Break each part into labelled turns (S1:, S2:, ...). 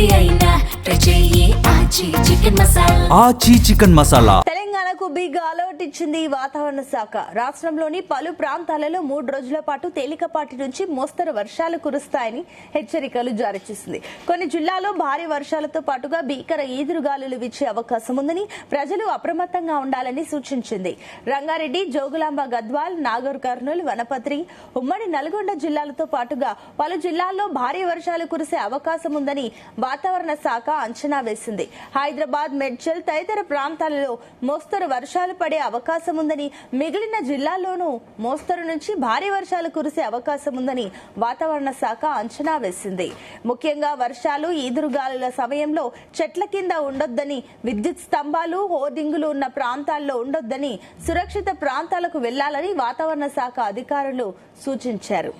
S1: ఏది అయినా ట్రై చెయ్యి ఆచి చికెన్ మసాలా.
S2: ఆచి చికెన్ మసాలా
S3: తెలంగాణకు బిగ్ అలర్ట్ ఇచ్చింది వాతావరణ శాఖ. రాష్ట్రంలోని పలు ప్రాంతాలలో 3 రోజుల పాటు తేలికపాటి నుంచి మోస్తరు వర్షాలు కురుస్తాయని హెచ్చరికలు జారీ చేసింది. కొన్ని జిల్లాల్లో భారీ వర్షాలతో పాటుగా భీకర ఈదురుగాలులు వీచే అవకాశం ఉందని ప్రజలు అప్రమత్తంగా ఉండాలని సూచించింది. రంగారెడ్డి, జోగులాంబ గద్వాల్, నాగర్ కర్నూల్, వనపర్తి, ఉమ్మడి నల్గొండ జిల్లాలతో పాటుగా పలు జిల్లాల్లో భారీ వర్షాలు కురిసే అవకాశం ఉందని వాతావరణ శాఖ అంచనా వేసింది. హైదరాబాద్, మేడ్చల్ తదితర ప్రాంతాలలో మోస్తరు వర్షాలు పడే అవకాశం ఉందని, మిగిలిన జిల్లాల్లోనూ మోస్తరు నుంచి భారీ వర్షాలు కురిసే అవకాశం ఉందని వాతావరణ శాఖ అంచనా వేసింది. ముఖ్యంగా వర్షాలు, ఈదురుగాలుల సమయంలో చెట్ల కింద ఉండొద్దని, విద్యుత్ స్తంభాలు, హోర్డింగులు ఉన్న ప్రాంతాల్లో ఉండొద్దని, సురక్షిత ప్రాంతాలకు వెళ్లాలని వాతావరణ శాఖ అధికారులు సూచించారు.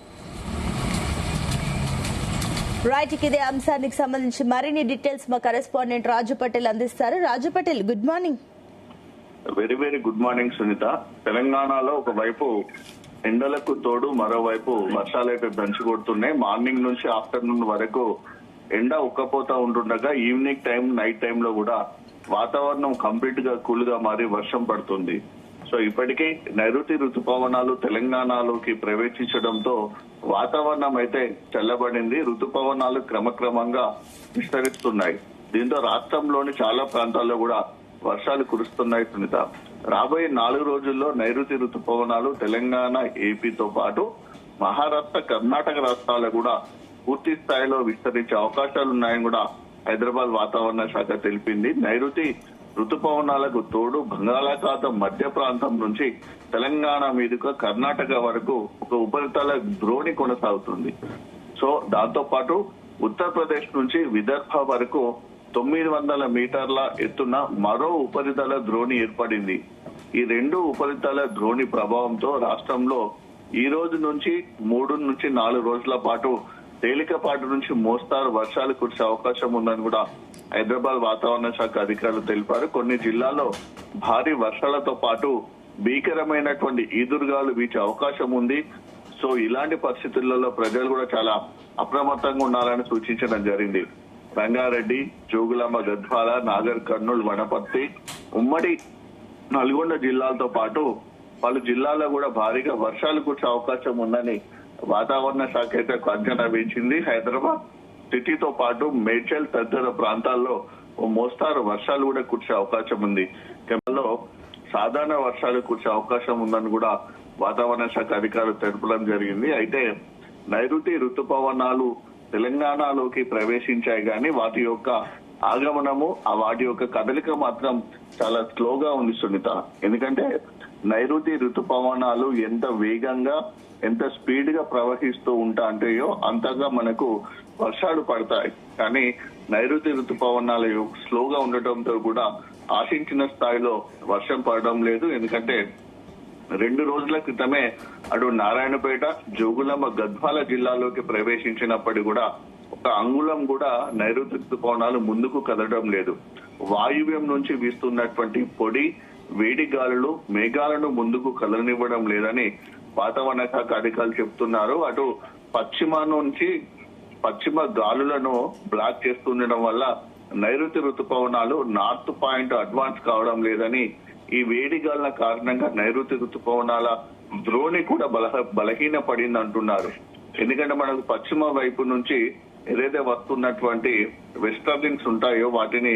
S3: రైట్, ఇదే అంశానికి సంబంధించి మరిన్ని డీటెయిల్స్ మా కరెస్పాండెంట్ రాజు పటేల్ అందిస్తారు. Raju Patel, good morning.
S4: Very very good morning Sunitha. తెలంగాణలో ఒకవైపు ఎండలకు తోడు మరోవైపు వర్షాలు అయితే దంచి కొడుతున్నాయి. మార్నింగ్ నుంచి ఆఫ్టర్నూన్ వరకు ఎండ ఉక్కపోతా ఉంటుండగా ఈవినింగ్ టైం, నైట్ టైం లో కూడా వాతావరణం కంప్లీట్ గా కూల్ గా మారి వర్షం పడుతుంది. సో ఇప్పటికీ నైరుతి రుతుపవనాలు తెలంగాణలోకి ప్రవేశించడంతో వాతావరణం అయితే చల్లబడింది. రుతుపవనాలు క్రమక్రమంగా విస్తరిస్తున్నాయి. దీంతో రాష్ట్రంలోని చాలా ప్రాంతాల్లో కూడా వర్షాలు కురుస్తున్నాయి సునీత. రాబోయే 4 రోజుల్లో నైరుతి రుతుపవనాలు తెలంగాణ, ఏపీతో పాటు మహారాష్ట్ర, కర్ణాటక రాష్ట్రాలు కూడా పూర్తి స్థాయిలో విస్తరించే అవకాశాలు ఉన్నాయని కూడా హైదరాబాద్ వాతావరణ శాఖ తెలిపింది. నైరుతి రుతుపవనాలకు తోడు బంగాళాఖాతం మధ్య ప్రాంతం నుంచి తెలంగాణ మీదుగా కర్ణాటక వరకు ఒక ఉపరితల ద్రోణి కొనసాగుతుంది. సో దాంతో పాటు ఉత్తరప్రదేశ్ నుంచి విదర్భ వరకు 900 మీటర్ల ఎత్తున మరో ఉపరితల ద్రోణి ఏర్పడింది. ఈ 2 ఉపరితల ద్రోణి ప్రభావంతో రాష్ట్రంలో ఈ రోజు నుంచి 3 నుంచి 4 రోజుల పాటు తేలికపాటి నుంచి మోస్తారు వర్షాలు కురిసే అవకాశం ఉందని కూడా హైదరాబాద్ వాతావరణ శాఖ అధికారులు తెలిపారు. కొన్ని జిల్లాల్లో భారీ వర్షాలతో పాటు భీకరమైనటువంటి ఈదురుగాలు వీచే అవకాశం ఉంది. సో ఇలాంటి పరిస్థితులలో ప్రజలు కూడా చాలా అప్రమత్తంగా ఉండాలని సూచించడం జరిగింది. రంగారెడ్డి, జోగులాంబ గద్వాల, నాగర్ కర్నూల్, వనపర్తి, ఉమ్మడి నల్గొండ జిల్లాలతో పాటు పలు జిల్లాల్లో కూడా భారీగా వర్షాలు కురిసే అవకాశం ఉందని వాతావరణ శాఖ అయితే అంచనా వేసింది. హైదరాబాద్ సిటీతో పాటు మేడ్చల్ తదితర ప్రాంతాల్లో మోస్తారు వర్షాలు కూడా కురిసే అవకాశం ఉంది. కేరళలో సాధారణ వర్షాలు కురిసే అవకాశం ఉందని కూడా వాతావరణ శాఖ అధికారులు తెలపడం జరిగింది. అయితే నైరుతి రుతుపవనాలు తెలంగాణలోకి ప్రవేశించాయి కానీ వాటి యొక్క ఆగమనము, వాటి యొక్క కదలిక మాత్రం చాలా స్లోగా ఉంది సునీత. ఎందుకంటే నైరుతి రుతుపవనాలు ఎంత వేగంగా, ఎంత స్పీడ్ గా ప్రవహిస్తూ ఉంటాయో అంతగా మనకు వర్షాలు పడతాయి. కానీ నైరుతి రుతుపవనాలు స్లోగా ఉండటంతో కూడా ఆశించిన స్థాయిలో వర్షం పడడం లేదు. ఎందుకంటే 2 రోజుల క్రితమే అటు నారాయణపేట, జోగులాంబ గద్వాల జిల్లాలోకి ప్రవేశించినప్పటికీ కూడా ఒక అంగుళం కూడా నైరుతి ఋతుపవనాలు ముందుకు కదలడం లేదు. వాయువ్యం నుంచి వీస్తున్నటువంటి పొడి వేడి గాలులు మేఘాలను ముందుకు కదలనివ్వడం లేదని వాతావరణ శాఖ అధికారులు చెప్తున్నారు. అటు పశ్చిమ గాలులను బ్లాక్ చేస్తుండడం వల్ల నైరుతి ఋతుపవనాలు నార్త్ పాయింట్ అడ్వాన్స్ కావడం లేదని, ఈ వేడి గాలుల కారణంగా నైరుతి ఋతుపవనాల ద్రోణి కూడా బలహీన పడింది అంటున్నారు. ఎందుకంటే మనకు పశ్చిమ వైపు నుంచి ఏదైతే వస్తున్నటువంటి వెస్టర్లింగ్స్ ఉంటాయో వాటిని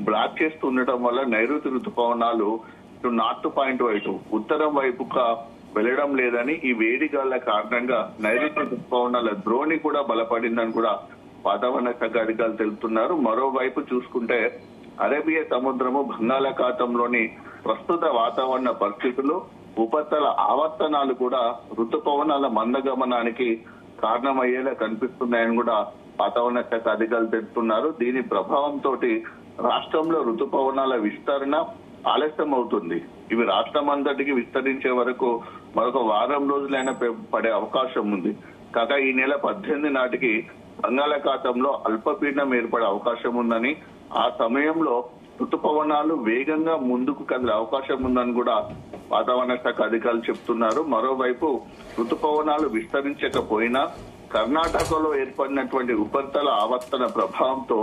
S4: బ్లాక్ చేస్తుండటం వల్ల నైరుతి ఋతుపవనాలు ఇటు నార్త్ పాయింట్ వైపు ఉత్తరం వైపుగా వెళ్లడం లేదని, ఈ వేడి గాలుల కారణంగా నైరుతి ఋతుపవనాల ద్రోణి కూడా బలపడిందని కూడా వాతావరణ శాఖ అధికారులు తెలుపుతున్నారు. మరోవైపు చూసుకుంటే అరేబియా సముద్రము, బంగాళాఖాతంలోని ప్రస్తుత వాతావరణ పరిస్థితులు, ఉపరితల ఆవర్తనాలు కూడా ఋతుపవనాల మందగమనానికి కారణమయ్యేలా కనిపిస్తున్నాయని కూడా వాతావరణ శాఖ అధికారులు తెలుపుతున్నారు. దీని ప్రభావంతో రాష్ట్రంలో ఋతుపవనాల విస్తరణ ఆలస్యం అవుతుంది. ఇవి రాష్ట్రం అంతటికి విస్తరించే వరకు మరొక వారం రోజులైనా పడే అవకాశం ఉంది. కాగా ఈ నెల 18 నాటికి బంగాళాఖాతంలో అల్పపీడనం ఏర్పడే అవకాశం ఉందని, ఆ సమయంలో ఋతుపవనాలు వేగంగా ముందుకు కదిలే అవకాశం ఉందని కూడా వాతావరణ శాఖ అధికారులు చెప్తున్నారు. మరోవైపు ఋతుపవనాలు విస్తరించకపోయినా కర్ణాటకలో ఏర్పడినటువంటి ఉపరితల ఆవర్తన ప్రభావంతో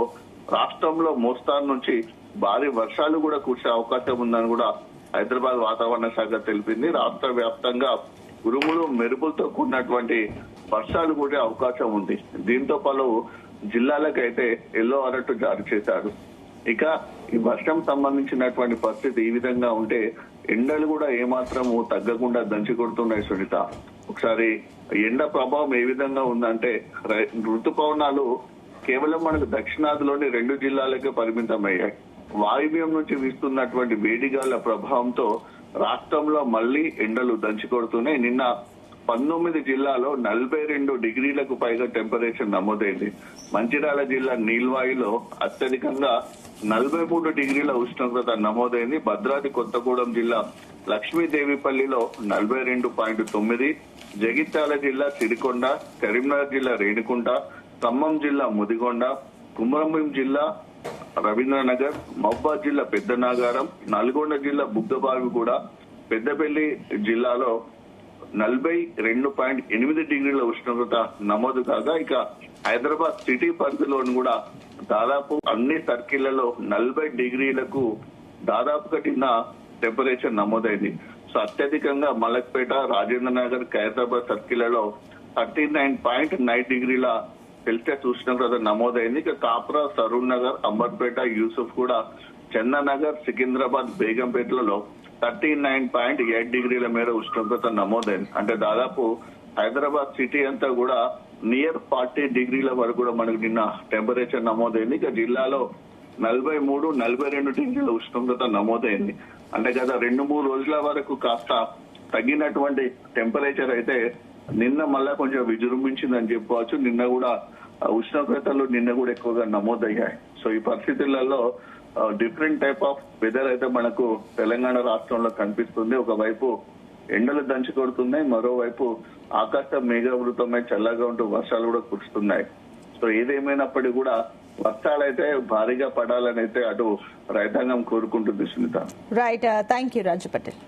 S4: రాష్ట్రంలో మోస్తారు నుంచి భారీ వర్షాలు కూడా కురిసే అవకాశం ఉందని కూడా హైదరాబాద్ వాతావరణ శాఖ తెలిపింది. రాష్ట్ర వ్యాప్తంగా ఉరుములు మెరుపులతో కూడినటువంటి వర్షాలు కూడా అవకాశం ఉంది. దీంతో పలు జిల్లాలకైతే ఎల్లో అలర్ట్ జారీ చేశారు. ఇక ఈ వర్షం సంబంధించినటువంటి పరిస్థితి ఈ విధంగా ఉంటే ఎండలు కూడా ఏమాత్రము తగ్గకుండా దంచి కొడుతున్నాయి సునీత. ఒకసారి ఎండ ప్రభావం ఏ విధంగా ఉందంటే ఋతుపవనాలు కేవలం మనకు దక్షిణాదిలోని 2 జిల్లాలకే పరిమితమయ్యాయి. వాయువ్యం నుంచి వీస్తున్నటువంటి వేడిగాల ప్రభావంతో రాష్ట్రంలో మళ్లీ ఎండలు దంచి కొడుతున్నాయి. నిన్న 19 జిల్లాలో 42 డిగ్రీలకు పైగా టెంపరేచర్ నమోదైంది. మంచిర్యాల జిల్లా నీల్వాయిలో అత్యధికంగా 43 డిగ్రీల ఉష్ణోగ్రత నమోదైంది. భద్రాద్రి కొత్తగూడెం జిల్లా లక్ష్మీదేవిపల్లిలో 42.9, జగిత్యాల జిల్లా సిరికొండ, కరీంనగర్ జిల్లా రేణికుంట, ఖమ్మం జిల్లా ముదిగొండ, కుమరంభీం జిల్లా రవీంద్రనగర్, మహబూబాద్ జిల్లా పెద్దనాగారం, నల్గొండ జిల్లా బుగ్గబావిగూడ, పెద్దపల్లి జిల్లాలో 42.8 డిగ్రీల ఉష్ణోగ్రత నమోదు కాగా ఇక హైదరాబాద్ సిటీ పరిధిలోని కూడా దాదాపు అన్ని సర్కిళ్లలో 40 డిగ్రీలకు దాదాపుగా నిన్న టెంపరేచర్ నమోదైంది. సో అత్యధికంగా మలక్పేట, రాజేంద్ర నగర్, ఖైరతాబాద్ సర్కిళ్లలో 39.9 డిగ్రీల సెల్సియస్ ఉష్ణోగ్రత నమోదైంది. ఇక కాప్రా, సరూర్ నగర్, అంబర్పేట, యూసుఫ్ కూడా, చందనగర్, సికింద్రాబాద్, బేగంపేటలలో 39.8 డిగ్రీల మేర ఉష్ణోగ్రత నమోదైంది. అంటే దాదాపు హైదరాబాద్ సిటీ అంతా కూడా నియర్ 40 డిగ్రీల వరకు కూడా మనకు నిన్న టెంపరేచర్ నమోదైంది. ఇక జిల్లాలో 43, 42 డిగ్రీల ఉష్ణోగ్రత నమోదైంది. అంటే గత 2-3 రోజుల వరకు కాస్త తగ్గినటువంటి టెంపరేచర్ అయితే నిన్న మళ్ళా కొంచెం విజృంభించిందని చెప్పుకోవచ్చు. నిన్న కూడా ఉష్ణోగ్రతలు కూడా ఎక్కువగా నమోదయ్యాయి. సో ఈ పరిస్థితులలో డిఫరెంట్ టైప్ ఆఫ్ వెదర్ అయితే మనకు తెలంగాణ రాష్ట్రంలో కనిపిస్తుంది. ఒకవైపు ఎండలు దంచి కొడుతున్నాయి, మరోవైపు ఆకాశం మేఘావృతమై చల్లగా ఉంటూ వర్షాలు కూడా కురుస్తున్నాయి. సో ఏదేమైనప్పటికీ కూడా వర్షాలైతే భారీగా పడాలని అయితే అటు రైతాంగం కోరుకుంటుంది Sunitha.
S3: Right, thank you Raju Patel.